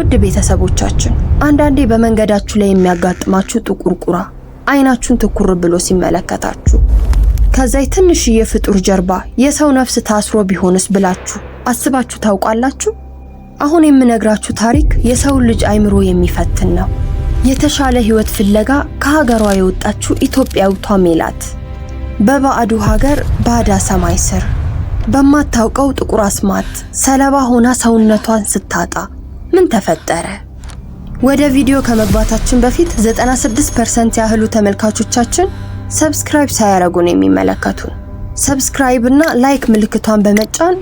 ውድ ቤተሰቦቻችን አንዳንዴ በመንገዳችሁ ላይ የሚያጋጥማችሁ ጥቁር ቁራ አይናችሁን ትኩር ብሎ ሲመለከታችሁ ከዛይ ትንሽዬ ፍጡር ጀርባ የሰው ነፍስ ታስሮ ቢሆንስ ብላችሁ አስባችሁ ታውቃላችሁ? አሁን የምነግራችሁ ታሪክ የሰው ልጅ አይምሮ የሚፈትን ነው። የተሻለ ህይወት ፍለጋ ከሀገሯ የወጣችው ኢትዮጵያዊቷ ሜላት በባዕዱ ሀገር ባዳ ሰማይ ስር በማታውቀው ጥቁር አስማት ሰለባ ሆና ሰውነቷን ስታጣ ምን ተፈጠረ? ወደ ቪዲዮ ከመግባታችን በፊት 96% ያህሉ ተመልካቾቻችን ሰብስክራይብ ሳያረጉ ነው የሚመለከቱን። ሰብስክራይብ እና ላይክ ምልክቷን በመጫን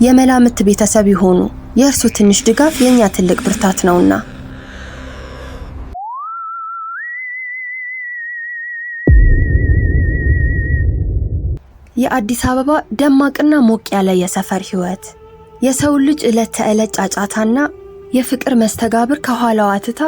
የመላምት ቤተሰብ ይሆኑ። የእርሱ ትንሽ ድጋፍ የኛ ትልቅ ብርታት ነውና። የአዲስ አበባ ደማቅና ሞቅ ያለ የሰፈር ህይወት የሰው ልጅ ዕለት ተዕለት ጫጫታና የፍቅር መስተጋብር ከኋላዋ ትታ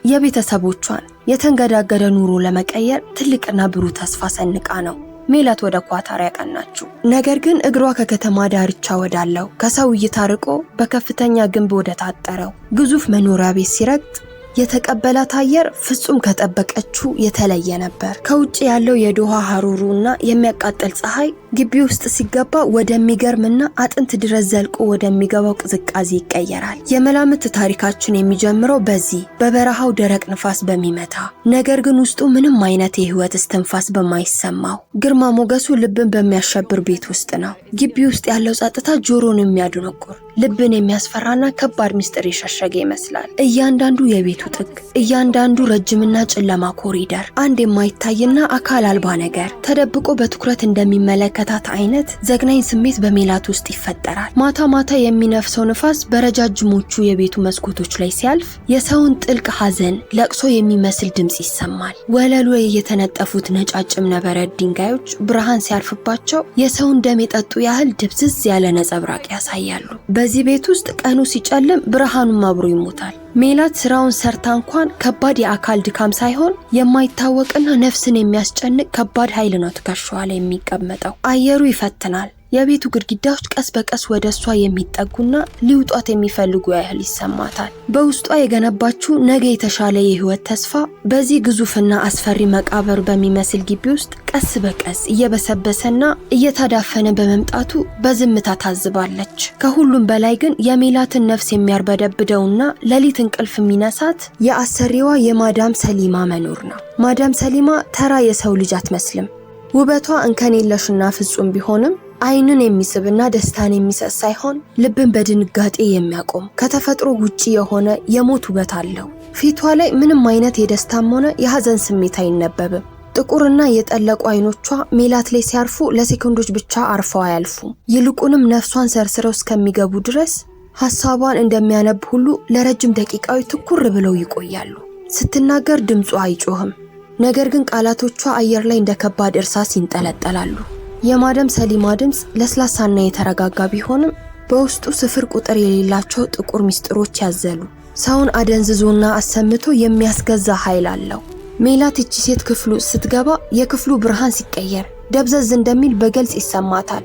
የቤተሰቦቿን የተንገዳገደ ኑሮ ለመቀየር ትልቅና ብሩህ ተስፋ ሰንቃ ነው ሜላት ወደ ኳታር ያቀናችው። ነገር ግን እግሯ ከከተማ ዳርቻ ወዳለው ከሰው እይታ ርቆ በከፍተኛ ግንብ ወደ ታጠረው ግዙፍ መኖሪያ ቤት ሲረግጥ የተቀበላት አየር ፍጹም ከጠበቀችው የተለየ ነበር። ከውጭ ያለው የዶሃ ሐሩሩና የሚያቃጥል ፀሐይ ግቢ ውስጥ ሲገባ ወደሚገርምና አጥንት ድረስ ዘልቆ ወደሚገባው ቅዝቃዜ ይቀየራል። የመላምት ታሪካችን የሚጀምረው በዚህ በበረሃው ደረቅ ንፋስ በሚመታ ነገር ግን ውስጡ ምንም አይነት የህይወት እስትንፋስ በማይሰማው ግርማ ሞገሱ ልብን በሚያሸብር ቤት ውስጥ ነው። ግቢ ውስጥ ያለው ጸጥታ ጆሮን የሚያደነቁር ልብን የሚያስፈራና ከባድ ምስጢር የሸሸገ ይመስላል። እያንዳንዱ የቤቱ ጥግ፣ እያንዳንዱ ረጅምና ጨለማ ኮሪደር አንድ የማይታይና አካል አልባ ነገር ተደብቆ በትኩረት እንደሚመለከታት አይነት ዘግናኝ ስሜት በሜላት ውስጥ ይፈጠራል። ማታ ማታ የሚነፍሰው ንፋስ በረጃጅሞቹ የቤቱ መስኮቶች ላይ ሲያልፍ የሰውን ጥልቅ ሐዘን ለቅሶ የሚመስል ድምጽ ይሰማል። ወለሉ ላይ የተነጠፉት ነጫጭ እብነበረድ ድንጋዮች ብርሃን ሲያርፍባቸው የሰውን ደም የጠጡ ያህል ድብዝዝ ያለ ነጸብራቅ ያሳያሉ። በዚህ ቤት ውስጥ ቀኑ ሲጨልም ብርሃኑም አብሮ ይሞታል። ሜላት ስራውን ሰርታ እንኳን ከባድ የአካል ድካም ሳይሆን የማይታወቅና ነፍስን የሚያስጨንቅ ከባድ ኃይል ነው ትከሻዋ ላይ የሚቀመጠው። አየሩ ይፈትናል። የቤቱ ግድግዳዎች ቀስ በቀስ ወደ እሷ የሚጠጉና ሊውጧት የሚፈልጉ ያህል ይሰማታል። በውስጧ የገነባችው ነገ የተሻለ የህይወት ተስፋ በዚህ ግዙፍና አስፈሪ መቃብር በሚመስል ግቢ ውስጥ ቀስ በቀስ እየበሰበሰና እየተዳፈነ በመምጣቱ በዝምታ ታዝባለች። ከሁሉም በላይ ግን የሜላትን ነፍስ የሚያርበደብደውና ሌሊት እንቅልፍ የሚነሳት የአሰሪዋ የማዳም ሰሊማ መኖር ነው። ማዳም ሰሊማ ተራ የሰው ልጅ አትመስልም። ውበቷ እንከን የለሽና ፍጹም ቢሆንም አይንን የሚስብና ደስታን የሚሰጥ ሳይሆን ልብን በድንጋጤ የሚያቆም ከተፈጥሮ ውጪ የሆነ የሞት ውበት አለው። ፊቷ ላይ ምንም አይነት የደስታም ሆነ የሐዘን ስሜት አይነበብም። ጥቁርና የጠለቁ አይኖቿ ሜላት ላይ ሲያርፉ ለሴኮንዶች ብቻ አርፈው አያልፉም። ይልቁንም ነፍሷን ሰርስረው እስከሚገቡ ድረስ ሐሳቧን እንደሚያነብ ሁሉ ለረጅም ደቂቃዎች ትኩር ብለው ይቆያሉ። ስትናገር ድምጿ አይጮህም። ነገር ግን ቃላቶቿ አየር ላይ እንደ ከባድ እርሳስ ይንጠለጠላሉ። የማዳም ሰሊማ ድምጽ ለስላሳና የተረጋጋ ቢሆንም በውስጡ ስፍር ቁጥር የሌላቸው ጥቁር ሚስጥሮች ያዘሉ ሰውን አደንዝዞና አሰምቶ የሚያስገዛ ኃይል አለው። ሜላት እቺ ሴት ክፍሉ ስትገባ የክፍሉ ብርሃን ሲቀየር ደብዘዝ እንደሚል በግልጽ ይሰማታል።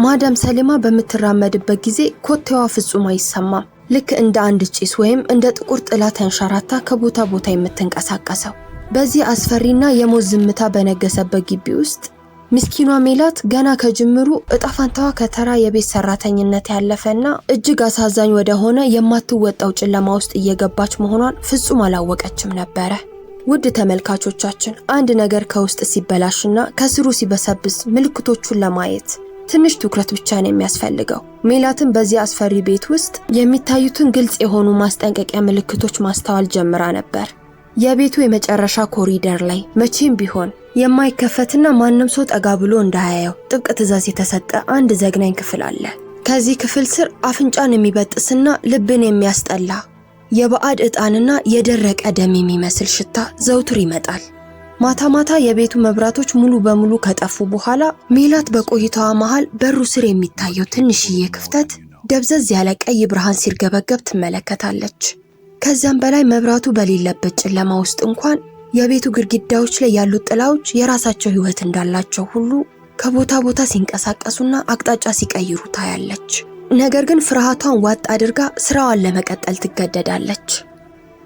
ማዳም ሰሊማ በምትራመድበት ጊዜ ኮቴዋ ፍጹም አይሰማም። ልክ እንደ አንድ ጭስ ወይም እንደ ጥቁር ጥላ ተንሸራታ ከቦታ ቦታ የምትንቀሳቀሰው። በዚህ አስፈሪና የሞት ዝምታ በነገሰበት ግቢ ውስጥ ምስኪኗ ሜላት ገና ከጅምሩ እጣፋንታዋ ከተራ የቤት ሰራተኝነት ያለፈና እጅግ አሳዛኝ ወደ ሆነ የማትወጣው ጨለማ ውስጥ እየገባች መሆኗን ፍጹም አላወቀችም ነበረ። ውድ ተመልካቾቻችን አንድ ነገር ከውስጥ ሲበላሽና ከስሩ ሲበሰብስ ምልክቶቹን ለማየት ትንሽ ትኩረት ብቻ ነው የሚያስፈልገው። ሜላትን በዚህ አስፈሪ ቤት ውስጥ የሚታዩትን ግልጽ የሆኑ ማስጠንቀቂያ ምልክቶች ማስተዋል ጀምራ ነበር። የቤቱ የመጨረሻ ኮሪደር ላይ መቼም ቢሆን የማይከፈትና ማንም ሰው ጠጋ ብሎ እንዳያየው ጥብቅ ትዕዛዝ የተሰጠ አንድ ዘግናኝ ክፍል አለ። ከዚህ ክፍል ስር አፍንጫን የሚበጥስና ልብን የሚያስጠላ የባዕድ ዕጣንና የደረቀ ደም የሚመስል ሽታ ዘውትር ይመጣል። ማታ ማታ የቤቱ መብራቶች ሙሉ በሙሉ ከጠፉ በኋላ ሜላት በቆይታዋ መሃል በሩ ስር የሚታየው ትንሽዬ ክፍተት ደብዘዝ ያለ ቀይ ብርሃን ሲርገበገብ ትመለከታለች። ከዛም በላይ መብራቱ በሌለበት ጨለማ ውስጥ እንኳን የቤቱ ግድግዳዎች ላይ ያሉት ጥላዎች የራሳቸው ህይወት እንዳላቸው ሁሉ ከቦታ ቦታ ሲንቀሳቀሱና አቅጣጫ ሲቀይሩ ታያለች። ነገር ግን ፍርሃቷን ዋጥ አድርጋ ስራዋን ለመቀጠል ትገደዳለች።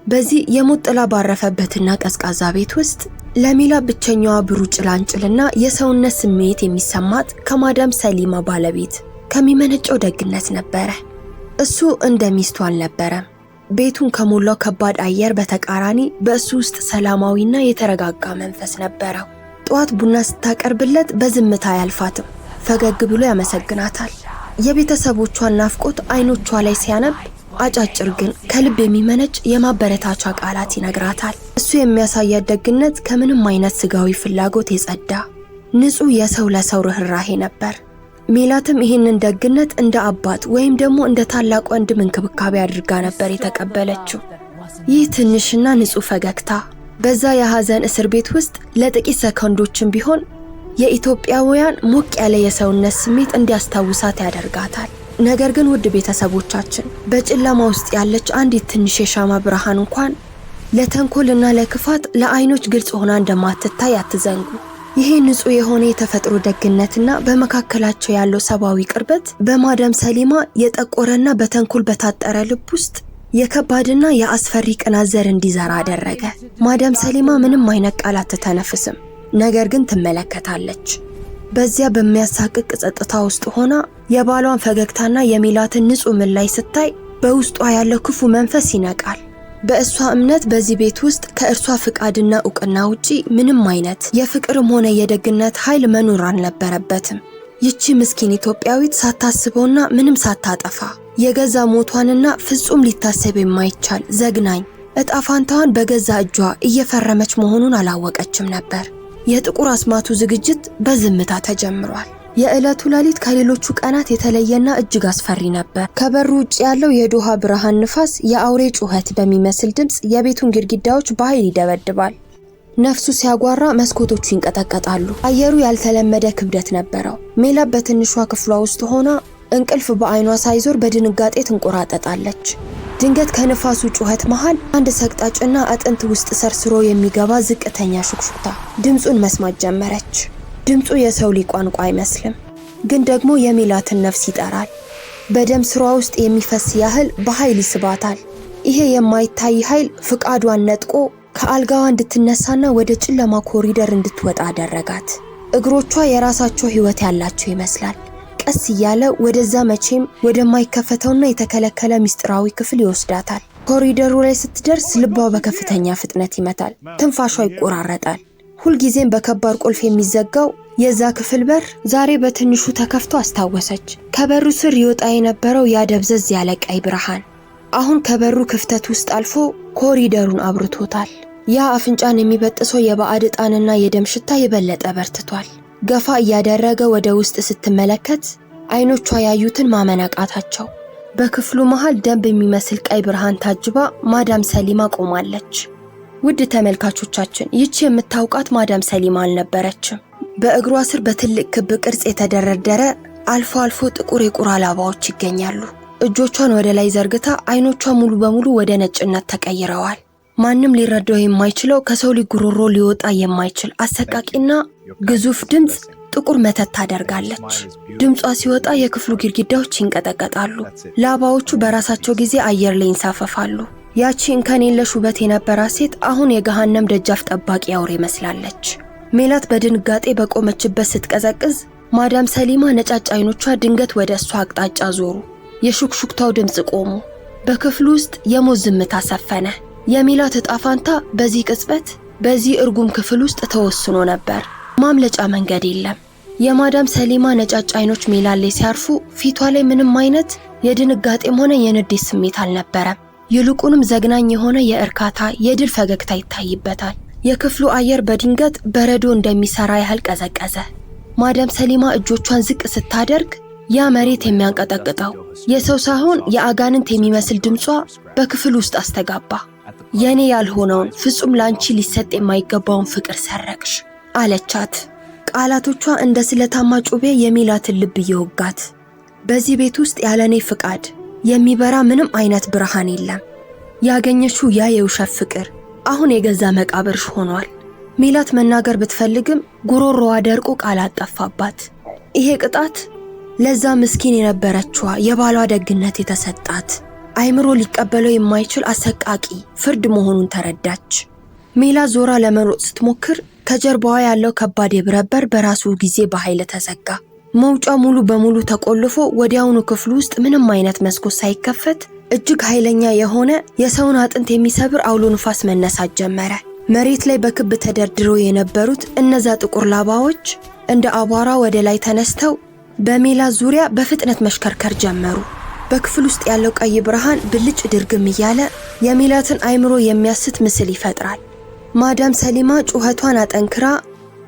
በዚህ የሞት ጥላ ባረፈበትና ቀዝቃዛ ቤት ውስጥ ለሚላ ብቸኛዋ ብሩህ ጭላንጭልና የሰውነት ስሜት የሚሰማት ከማዳም ሰሊማ ባለቤት ከሚመነጨው ደግነት ነበረ። እሱ እንደ ሚስቱ አልነበረም። ቤቱን ከሞላው ከባድ አየር በተቃራኒ በእሱ ውስጥ ሰላማዊና የተረጋጋ መንፈስ ነበረው። ጠዋት ቡና ስታቀርብለት በዝምታ አያልፋትም። ፈገግ ብሎ ያመሰግናታል። የቤተሰቦቿን ናፍቆት አይኖቿ ላይ ሲያነብ አጫጭር ግን ከልብ የሚመነጭ የማበረታቻ ቃላት ይነግራታል። እሱ የሚያሳያት ደግነት ከምንም አይነት ስጋዊ ፍላጎት የጸዳ ንጹህ የሰው ለሰው ርህራሄ ነበር። ሜላትም ይህንን ደግነት እንደ አባት ወይም ደግሞ እንደ ታላቅ ወንድም እንክብካቤ አድርጋ ነበር የተቀበለችው። ይህ ትንሽና ንጹህ ፈገግታ በዛ የሐዘን እስር ቤት ውስጥ ለጥቂት ሰከንዶችም ቢሆን የኢትዮጵያውያን ሞቅ ያለ የሰውነት ስሜት እንዲያስታውሳት ያደርጋታል። ነገር ግን ውድ ቤተሰቦቻችን በጨለማ ውስጥ ያለች አንዲት ትንሽ የሻማ ብርሃን እንኳን ለተንኮልና ለክፋት ለአይኖች ግልጽ ሆና እንደማትታይ አትዘንጉ። ይሄ ንጹህ የሆነ የተፈጥሮ ደግነትና በመካከላቸው ያለው ሰብአዊ ቅርበት በማዳም ሰሊማ የጠቆረና በተንኮል በታጠረ ልብ ውስጥ የከባድና የአስፈሪ ቅናት ዘር እንዲዘራ አደረገ። ማዳም ሰሊማ ምንም አይነት ቃል አትተነፍስም፣ ነገር ግን ትመለከታለች። በዚያ በሚያሳቅቅ ጸጥታ ውስጥ ሆና የባሏን ፈገግታና የሜላትን ንጹህ ምላሽ ስታይ በውስጧ ያለው ክፉ መንፈስ ይነቃል። በእሷ እምነት በዚህ ቤት ውስጥ ከእርሷ ፍቃድና ዕውቅና ውጪ ምንም አይነት የፍቅርም ሆነ የደግነት ኃይል መኖር አልነበረበትም። ይቺ ምስኪን ኢትዮጵያዊት ሳታስበውና ምንም ሳታጠፋ የገዛ ሞቷንና ፍጹም ሊታሰብ የማይቻል ዘግናኝ ዕጣ ፋንታዋን በገዛ እጇ እየፈረመች መሆኑን አላወቀችም ነበር። የጥቁር አስማቱ ዝግጅት በዝምታ ተጀምሯል። የዕለቱ ሌሊት ከሌሎቹ ቀናት የተለየና እጅግ አስፈሪ ነበር። ከበሩ ውጭ ያለው የዶሃ ብርሃን ንፋስ የአውሬ ጩኸት በሚመስል ድምፅ የቤቱን ግድግዳዎች በኃይል ይደበድባል። ነፍሱ ሲያጓራ መስኮቶቹ ይንቀጠቀጣሉ። አየሩ ያልተለመደ ክብደት ነበረው። ሜላት በትንሿ ክፍሏ ውስጥ ሆና እንቅልፍ በአይኗ ሳይዞር በድንጋጤ ትንቆራጠጣለች። ድንገት ከንፋሱ ጩኸት መሃል አንድ ሰቅጣጭና አጥንት ውስጥ ሰርስሮ የሚገባ ዝቅተኛ ሹክሹክታ ድምፁን መስማት ጀመረች። ድምፁ የሰው ልጅ ቋንቋ አይመስልም፣ ግን ደግሞ የሜላትን ነፍስ ይጠራል። በደም ስሯ ውስጥ የሚፈስ ያህል በኃይል ይስባታል። ይሄ የማይታይ ኃይል ፍቃዷን ነጥቆ ከአልጋዋ እንድትነሳና ወደ ጨለማ ኮሪደር እንድትወጣ አደረጋት። እግሮቿ የራሳቸው ህይወት ያላቸው ይመስላል። ቀስ እያለ ወደዛ መቼም ወደማይከፈተውና የተከለከለ ሚስጥራዊ ክፍል ይወስዳታል። ኮሪደሩ ላይ ስትደርስ ልቧ በከፍተኛ ፍጥነት ይመታል። ትንፋሿ ይቆራረጣል። ሁልጊዜም በከባድ ቁልፍ የሚዘጋው የዛ ክፍል በር ዛሬ በትንሹ ተከፍቶ አስታወሰች። ከበሩ ስር ይወጣ የነበረው ያ ደብዘዝ ያለ ቀይ ብርሃን አሁን ከበሩ ክፍተት ውስጥ አልፎ ኮሪደሩን አብርቶታል። ያ አፍንጫን የሚበጥሰው የባዕድ ዕጣንና የደም ሽታ የበለጠ በርትቷል። ገፋ እያደረገ ወደ ውስጥ ስትመለከት አይኖቿ ያዩትን ማመን አቃታቸው። በክፍሉ መሃል ደም በሚመስል ቀይ ብርሃን ታጅባ ማዳም ሰሊማ ቆማለች። ውድ ተመልካቾቻችን ይቺ የምታውቃት ማዳም ሰሊማ አልነበረችም። በእግሯ ስር በትልቅ ክብ ቅርጽ የተደረደረ አልፎ አልፎ ጥቁር የቁራ ላባዎች ይገኛሉ። እጆቿን ወደ ላይ ዘርግታ አይኖቿ ሙሉ በሙሉ ወደ ነጭነት ተቀይረዋል። ማንም ሊረዳው የማይችለው ከሰው ልጅ ጉሮሮ ሊወጣ የማይችል አሰቃቂና ግዙፍ ድምፅ ጥቁር መተት ታደርጋለች። ድምጿ ሲወጣ የክፍሉ ግድግዳዎች ይንቀጠቀጣሉ። ላባዎቹ በራሳቸው ጊዜ አየር ላይ ይንሳፈፋሉ። ያቺ እንከን የለሽ ውበት የነበራት ሴት አሁን የገሃነም ደጃፍ ጠባቂ አውሬ መስላለች። ሜላት በድንጋጤ በቆመችበት ስትቀዘቅዝ ማዳም ሰሊማ ነጫጭ አይኖቿ ድንገት ወደ እሷ አቅጣጫ ዞሩ። የሹክሹክታው ድምፅ ቆሙ። በክፍሉ ውስጥ የሞት ዝምታ ሰፈነ። የሜላት ዕጣ ፋንታ በዚህ ቅጽበት በዚህ እርጉም ክፍል ውስጥ ተወስኖ ነበር። ማምለጫ መንገድ የለም። የማዳም ሰሊማ ነጫጭ አይኖች ሜላት ላይ ሲያርፉ ፊቷ ላይ ምንም አይነት የድንጋጤም ሆነ የንዴት ስሜት አልነበረም። ይልቁንም ዘግናኝ የሆነ የእርካታ የድል ፈገግታ ይታይበታል። የክፍሉ አየር በድንገት በረዶ እንደሚሰራ ያህል ቀዘቀዘ። ማዳም ሰሊማ እጆቿን ዝቅ ስታደርግ ያ መሬት የሚያንቀጠቅጠው የሰው ሳይሆን የአጋንንት የሚመስል ድምጿ በክፍል ውስጥ አስተጋባ። የኔ ያልሆነውን ፍጹም ላንቺ ሊሰጥ የማይገባውን ፍቅር ሰረቅሽ አለቻት። ቃላቶቿ እንደ ስለታማ ጩቤ የሜላትን ልብ እየወጋት። በዚህ ቤት ውስጥ ያለኔ ፍቃድ የሚበራ ምንም አይነት ብርሃን የለም። ያገኘሽው ያ የውሸት ፍቅር አሁን የገዛ መቃብርሽ ሆኗል። ሜላት መናገር ብትፈልግም ጉሮሮዋ ደርቆ ቃል አጠፋባት። ይሄ ቅጣት ለዛ ምስኪን የነበረችዋ የባሏ ደግነት የተሰጣት አይምሮ ሊቀበለው የማይችል አሰቃቂ ፍርድ መሆኑን ተረዳች። ሜላት ዞራ ለመሮጥ ስትሞክር ከጀርባዋ ያለው ከባድ የብረት በር በራሱ ጊዜ በኃይል ተዘጋ። መውጫው ሙሉ በሙሉ ተቆልፎ ወዲያውኑ ክፍሉ ውስጥ ምንም አይነት መስኮት ሳይከፈት እጅግ ኃይለኛ የሆነ የሰውን አጥንት የሚሰብር አውሎ ንፋስ መነሳት ጀመረ። መሬት ላይ በክብ ተደርድረው የነበሩት እነዛ ጥቁር ላባዎች እንደ አቧራ ወደ ላይ ተነስተው በሜላት ዙሪያ በፍጥነት መሽከርከር ጀመሩ። በክፍል ውስጥ ያለው ቀይ ብርሃን ብልጭ ድርግም እያለ የሜላትን አይምሮ የሚያስት ምስል ይፈጥራል። ማዳም ሰሊማ ጩኸቷን አጠንክራ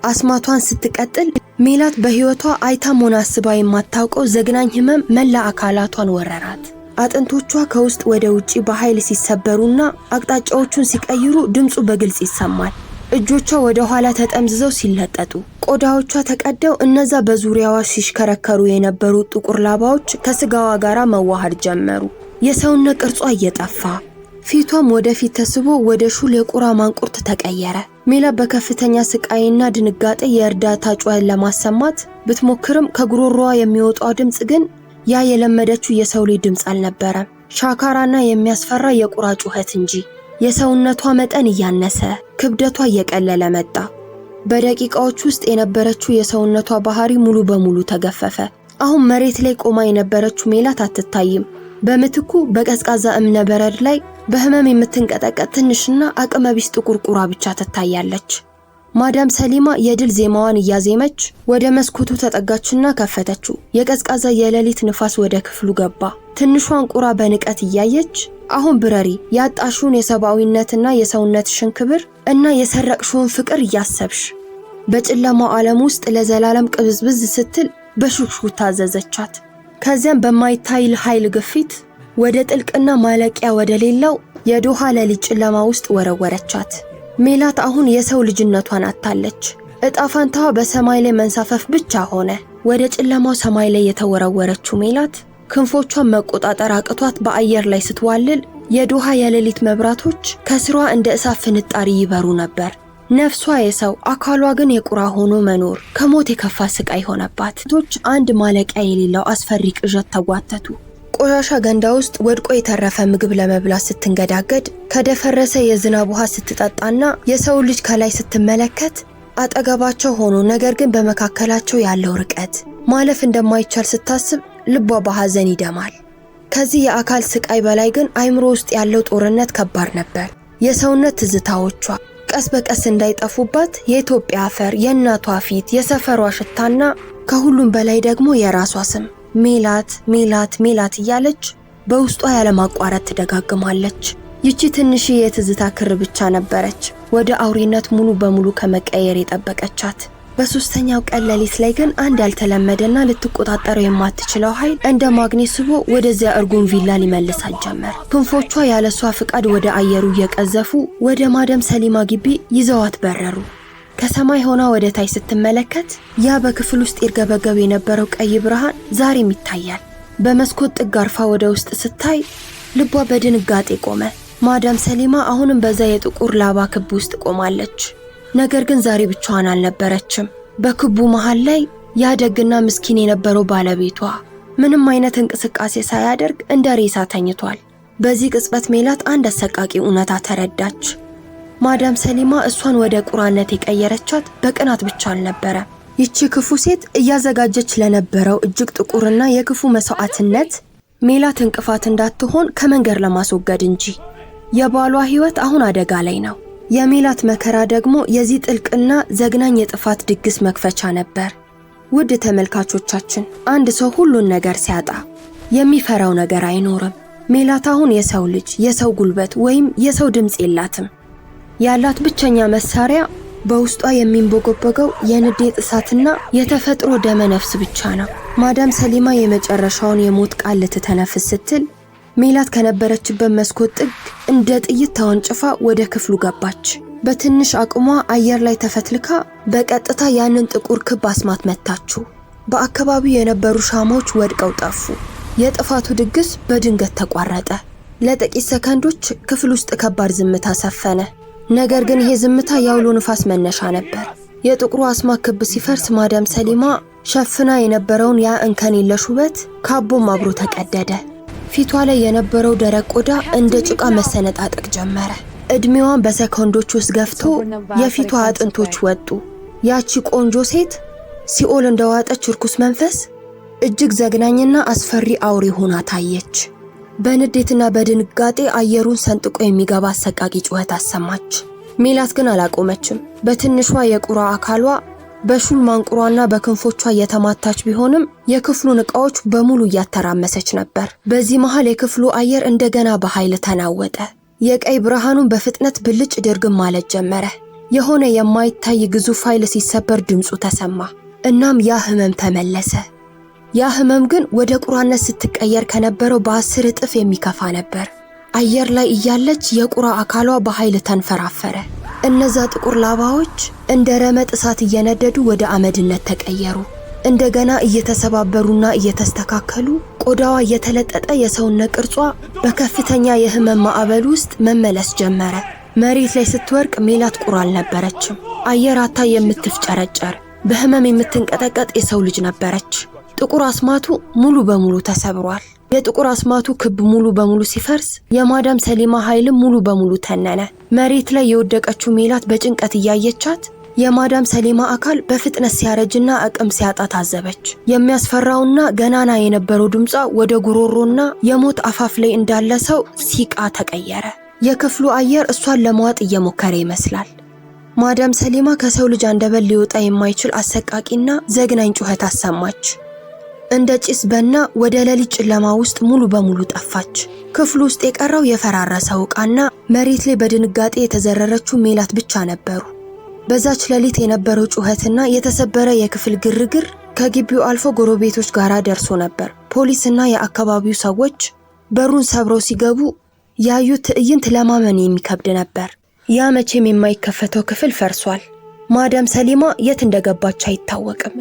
አስማቷን ስትቀጥል ሜላት በህይወቷ አይታም ሆነ አስባ የማታውቀው ዘግናኝ ህመም መላ አካላቷን ወረራት። አጥንቶቿ ከውስጥ ወደ ውጪ በኃይል ሲሰበሩና አቅጣጫዎቹን ሲቀይሩ ድምፁ በግልጽ ይሰማል። እጆቿ ወደ ኋላ ተጠምዝዘው ሲለጠጡ፣ ቆዳዎቿ ተቀደው እነዛ በዙሪያዋ ሲሽከረከሩ የነበሩ ጥቁር ላባዎች ከስጋዋ ጋር መዋሃድ ጀመሩ። የሰውነት ቅርጿ እየጠፋ ፊቷም ወደፊት ተስቦ ወደ ሹል የቁራ ማንቁርት ተቀየረ። ሜላት በከፍተኛ ስቃይና ድንጋጤ የእርዳታ ጩኸት ለማሰማት ብትሞክርም ከጉሮሮዋ የሚወጣው ድምጽ ግን ያ የለመደችው የሰው ልጅ ድምጽ አልነበረም። ሻካራና የሚያስፈራ የቁራ ጩኸት እንጂ። የሰውነቷ መጠን እያነሰ ክብደቷ እየቀለለ መጣ። በደቂቃዎች ውስጥ የነበረችው የሰውነቷ ባህሪ ሙሉ በሙሉ ተገፈፈ። አሁን መሬት ላይ ቆማ የነበረችው ሜላት አትታይም። በምትኩ በቀዝቃዛ እምነ በረድ ላይ በህመም የምትንቀጠቀጥ ትንሽና አቅመቢስ ጥቁር ቁራ ብቻ ትታያለች። ማዳም ሰሊማ የድል ዜማዋን እያዜመች ወደ መስኮቱ ተጠጋችና ከፈተችው። የቀዝቃዛ የሌሊት ንፋስ ወደ ክፍሉ ገባ። ትንሿን ቁራ በንቀት እያየች አሁን ብረሪ፣ ያጣሽውን የሰብአዊነትና የሰውነትሽን ክብር እና የሰረቅሽውን ፍቅር እያሰብሽ በጨለማው ዓለም ውስጥ ለዘላለም ቅብዝብዝ ስትል በሹክሹክታ አዘዘቻት። ከዚያም በማይታይ ኃይል ግፊት ወደ ጥልቅና ማለቂያ ወደ ሌላው የዶሃ ሌሊት ጨለማ ውስጥ ወረወረቻት። ሜላት አሁን የሰው ልጅነቷን አጣለች። እጣፋንታዋ በሰማይ ላይ መንሳፈፍ ብቻ ሆነ። ወደ ጨለማው ሰማይ ላይ የተወረወረችው ሜላት ክንፎቿን መቆጣጠር አቅቷት በአየር ላይ ስትዋልል የዶሃ የሌሊት መብራቶች ከስሯ እንደ እሳት ፍንጣሪ ይበሩ ነበር። ነፍሷ የሰው አካሏ ግን የቁራ ሆኖ መኖር ከሞት የከፋ ስቃይ ሆነባት። ቶች አንድ ማለቂያ የሌለው አስፈሪ ቅዠት ተጓተቱ። ቆሻሻ ገንዳ ውስጥ ወድቆ የተረፈ ምግብ ለመብላት ስትንገዳገድ፣ ከደፈረሰ የዝናብ ውሃ ስትጠጣና የሰው ልጅ ከላይ ስትመለከት አጠገባቸው ሆኖ ነገር ግን በመካከላቸው ያለው ርቀት ማለፍ እንደማይቻል ስታስብ ልቧ በሐዘን ይደማል። ከዚህ የአካል ስቃይ በላይ ግን አይምሮ ውስጥ ያለው ጦርነት ከባድ ነበር። የሰውነት ትዝታዎቿ ቀስ በቀስ እንዳይጠፉባት የኢትዮጵያ አፈር፣ የእናቷ ፊት፣ የሰፈሯ ሽታና ከሁሉም በላይ ደግሞ የራሷ ስም ሜላት ሜላት ሜላት እያለች በውስጧ ያለማቋረጥ ትደጋግማለች። ይቺ ትንሽዬ የትዝታ ክር ብቻ ነበረች ወደ አውሬነት ሙሉ በሙሉ ከመቀየር የጠበቀቻት። በሶስተኛው ቀን ሌሊት ላይ ግን አንድ ያልተለመደና ልትቆጣጠረው የማትችለው ኃይል እንደ ማግኔት ስቦ ወደዚያ እርጉም ቪላ ሊመልሳት ጀመር። ክንፎቿ ያለሷ ፍቃድ ወደ አየሩ እየቀዘፉ ወደ ማዳም ሰሊማ ግቢ ይዘዋት በረሩ። ከሰማይ ሆና ወደ ታይ ስትመለከት ያ በክፍል ውስጥ ይርገበገብ የነበረው ቀይ ብርሃን ዛሬም ይታያል። በመስኮት ጥግ አርፋ ወደ ውስጥ ስታይ ልቧ በድንጋጤ ቆመ። ማዳም ሰሊማ አሁንም በዛ የጥቁር ላባ ክብ ውስጥ ቆማለች። ነገር ግን ዛሬ ብቻዋን አልነበረችም። በክቡ መሃል ላይ ያ ደግና ምስኪን የነበረው ባለቤቷ ምንም አይነት እንቅስቃሴ ሳያደርግ እንደ ሬሳ ተኝቷል። በዚህ ቅጽበት ሜላት አንድ አሰቃቂ እውነታ ተረዳች። ማዳም ሰሊማ እሷን ወደ ቁራነት የቀየረቻት በቅናት ብቻ አልነበረ። ይቺ ክፉ ሴት እያዘጋጀች ለነበረው እጅግ ጥቁርና የክፉ መስዋዕትነት ሜላት እንቅፋት እንዳትሆን ከመንገድ ለማስወገድ እንጂ። የባሏ ህይወት አሁን አደጋ ላይ ነው። የሜላት መከራ ደግሞ የዚህ ጥልቅና ዘግናኝ የጥፋት ድግስ መክፈቻ ነበር። ውድ ተመልካቾቻችን፣ አንድ ሰው ሁሉን ነገር ሲያጣ የሚፈራው ነገር አይኖርም። ሜላት አሁን የሰው ልጅ፣ የሰው ጉልበት ወይም የሰው ድምጽ የላትም። ያላት ብቸኛ መሳሪያ በውስጧ የሚንቦገቦገው የንዴት እሳትና የተፈጥሮ ደመ ነፍስ ብቻ ነው። ማዳም ሰሊማ የመጨረሻውን የሞት ቃል ልትተነፍስ ስትል ሜላት ከነበረችበት መስኮት ጥግ እንደ ጥይት ተወንጭፋ ወደ ክፍሉ ገባች። በትንሽ አቅሟ አየር ላይ ተፈትልካ በቀጥታ ያንን ጥቁር ክብ አስማት መታችው። በአካባቢው የነበሩ ሻማዎች ወድቀው ጠፉ። የጥፋቱ ድግስ በድንገት ተቋረጠ። ለጥቂት ሰከንዶች ክፍል ውስጥ ከባድ ዝምታ ሰፈነ። ነገር ግን ይሄ ዝምታ የአውሎ ንፋስ መነሻ ነበር። የጥቁሩ አስማት ክብ ሲፈርስ ማዳም ሰሊማ ሸፍና የነበረውን ያ እንከን የለሽ ውበት ካቦም አብሮ ተቀደደ። ፊቷ ላይ የነበረው ደረቅ ቆዳ እንደ ጭቃ መሰነጣጠቅ ጀመረ። እድሜዋን በሰኮንዶች ውስጥ ገፍቶ የፊቷ አጥንቶች ወጡ። ያቺ ቆንጆ ሴት ሲኦል እንደዋጠች ርኩስ መንፈስ እጅግ ዘግናኝና አስፈሪ አውሬ ሆና ታየች። በንዴትና በድንጋጤ አየሩን ሰንጥቆ የሚገባ አሰቃቂ ጩኸት አሰማች። ሜላት ግን አላቆመችም። በትንሿ የቁራ አካሏ በሹል ማንቁሯና በክንፎቿ የተማታች ቢሆንም የክፍሉን ዕቃዎች በሙሉ እያተራመሰች ነበር። በዚህ መሃል የክፍሉ አየር እንደገና በኃይል ተናወጠ። የቀይ ብርሃኑን በፍጥነት ብልጭ ድርግም ማለት ጀመረ። የሆነ የማይታይ ግዙፍ ኃይል ሲሰበር ድምፁ ተሰማ። እናም ያ ህመም ተመለሰ። ያ ህመም ግን ወደ ቁራነት ስትቀየር ከነበረው በ10 እጥፍ የሚከፋ ነበር። አየር ላይ እያለች የቁራ አካሏ በኃይል ተንፈራፈረ። እነዛ ጥቁር ላባዎች እንደ ረመጥ እሳት እየነደዱ ወደ አመድነት ተቀየሩ። እንደገና እየተሰባበሩና እየተስተካከሉ ቆዳዋ እየተለጠጠ የሰውነት ቅርጿ በከፍተኛ የህመም ማዕበል ውስጥ መመለስ ጀመረ። መሬት ላይ ስትወርቅ ሜላት ቁራ አልነበረችም። አየር አታ የምትፍጨረጨር በህመም የምትንቀጠቀጥ የሰው ልጅ ነበረች። ጥቁር አስማቱ ሙሉ በሙሉ ተሰብሯል። የጥቁር አስማቱ ክብ ሙሉ በሙሉ ሲፈርስ የማዳም ሰሊማ ኃይል ሙሉ በሙሉ ተነነ። መሬት ላይ የወደቀችው ሜላት በጭንቀት እያየቻት የማዳም ሰሊማ አካል በፍጥነት ሲያረጅና አቅም ሲያጣ ታዘበች። የሚያስፈራውና ገናና የነበረው ድምጿ ወደ ጉሮሮና የሞት አፋፍ ላይ እንዳለ ሰው ሲቃ ተቀየረ። የክፍሉ አየር እሷን ለመዋጥ እየሞከረ ይመስላል። ማዳም ሰሊማ ከሰው ልጅ አንደበት ሊወጣ የማይችል አሰቃቂና ዘግናኝ ጩኸት አሰማች። እንደ ጭስ በና ወደ ሌሊት ጨለማ ውስጥ ሙሉ በሙሉ ጠፋች። ክፍሉ ውስጥ የቀረው የፈራረሰው ዕቃና መሬት ላይ በድንጋጤ የተዘረረችው ሜላት ብቻ ነበሩ። በዛች ሌሊት የነበረው ጩኸትና የተሰበረ የክፍል ግርግር ከግቢው አልፎ ጎረቤቶች ጋር ደርሶ ነበር። ፖሊስና የአካባቢው ሰዎች በሩን ሰብረው ሲገቡ ያዩት ትዕይንት ለማመን የሚከብድ ነበር። ያ መቼም የማይከፈተው ክፍል ፈርሷል። ማዳም ሰሊማ የት እንደገባች አይታወቅም።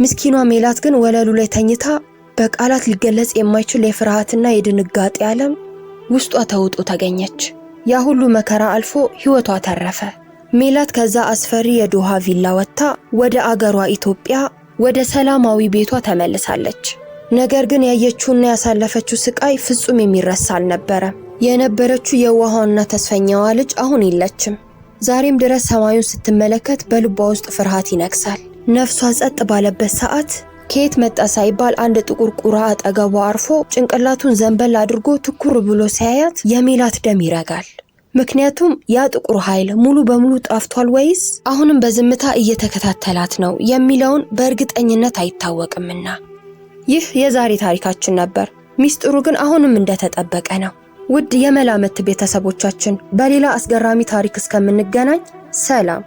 ምስኪኗ ሜላት ግን ወለሉ ላይ ተኝታ በቃላት ሊገለጽ የማይችል የፍርሃትና የድንጋጤ ዓለም ውስጧ ተውጦ ተገኘች። ያ ሁሉ መከራ አልፎ ሕይወቷ ተረፈ። ሜላት ከዛ አስፈሪ የዶሃ ቪላ ወጥታ ወደ አገሯ ኢትዮጵያ ወደ ሰላማዊ ቤቷ ተመልሳለች። ነገር ግን ያየችውና ያሳለፈችው ስቃይ ፍጹም የሚረሳ አልነበረም። የነበረችው የዋሃውና ተስፈኛዋ ልጅ አሁን የለችም። ዛሬም ድረስ ሰማዩን ስትመለከት በልቧ ውስጥ ፍርሃት ይነክሳል። ነፍሷ ጸጥ ባለበት ሰዓት ከየት መጣ ሳይባል አንድ ጥቁር ቁራ አጠገቧ አርፎ ጭንቅላቱን ዘንበል አድርጎ ትኩር ብሎ ሲያያት የሜላት ደም ይረጋል። ምክንያቱም ያ ጥቁር ኃይል ሙሉ በሙሉ ጠፍቷል ወይስ አሁንም በዝምታ እየተከታተላት ነው የሚለውን በእርግጠኝነት አይታወቅምና። ይህ የዛሬ ታሪካችን ነበር። ሚስጥሩ ግን አሁንም እንደተጠበቀ ነው። ውድ የመላምት ቤተሰቦቻችን በሌላ አስገራሚ ታሪክ እስከምንገናኝ ሰላም።